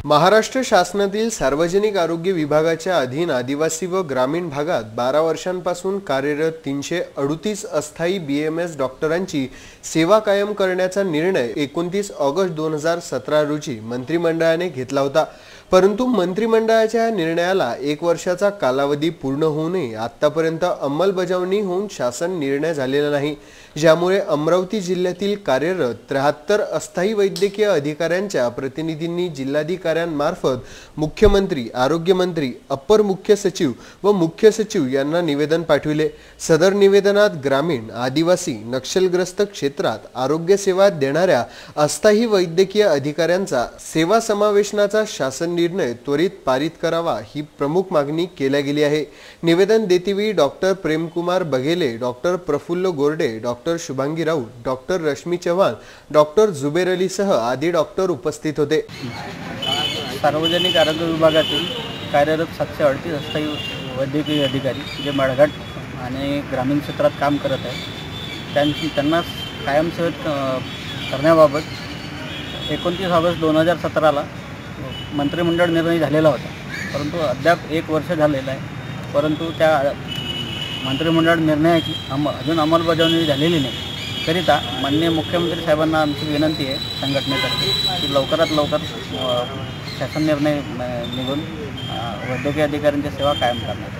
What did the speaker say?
महाराष्ट्र शासनातील सार्वजनिक आरोग्य विभागाच्या अधीन आदिवासी व ग्रामीण भागात 12 वर्षांपासून कार्यरत 338 अस्थायी बीएमएस डॉक्टरांची सेवा कायम करण्याचा निर्णय 29 ऑगस्ट 2017 रोजी मंत्रिमंडळाने घेतला होता। परंतु मंत्रिमंडळाच्या निर्णयाला 1 वर्षाचा कालावधी पूर्ण होऊनही आतापर्यंत अंमलबजावणी होऊन शासन निर्णय झालेला नाही, ज्यामुळे अमरावती जिल्ह्यातील कार्यरत 73 अस्थायी वैद्यकीय अधिकाऱ्यांच्या प्रतिनिधींनी जिल्हाधिकाऱ्यांमार्फत मुख्यमंत्री, आरोग्यमंत्री, अप्पर मुख्य सचिव व मुख्य सचिव यांना निवेदन पाठविले। सदर निवेदनात ग्रामीण, आदिवासी, नक्षलग्रस्त क्षेत्रात आरोग्य सेवा देणाऱ्या अस्थायी वैद्यकीय अधिकाऱ्यांचा सेवा समावेशनाचा शासन निर्णय त्वरित पारित करावा ही प्रमुख मागणी केली गेली आहे। निवेदन देतेवेळी doctor Premkumar Baghele, doctor Praful Gorde, doctor Shubhangi Raut, doctor Rashmi Chavan, doctor Zuber Ali सह आदी डॉक्टर उपस्थित होते। सार्वजनिक आरोग्य विभागातील कार्यरत 738 अस्थायी वैद्यकीय अधिकारी जे माळघाट आणि ग्रामीण क्षेत्रात काम करत आहेत त्यांना कायमसेवेत करण्याबाबत 29 ऑगस्ट 2017ला मंत्रिमंडळ निर्णय झालेला होता, परंतु अद्याप 1 वर्ष झालेलं आहे। परंतु त्या मंत्रिमंडळ निर्णयाची अजून अंमलबजावणी झालेली नाही। करिता माननीय मुख्यमंत्री साहेबांना आमची विनंती आहे संघटनेतर्फे की लवकरात लवकर शासन निर्णय निघून वैद्यकीय अधिकाऱ्यांची सेवा कायम करण्यात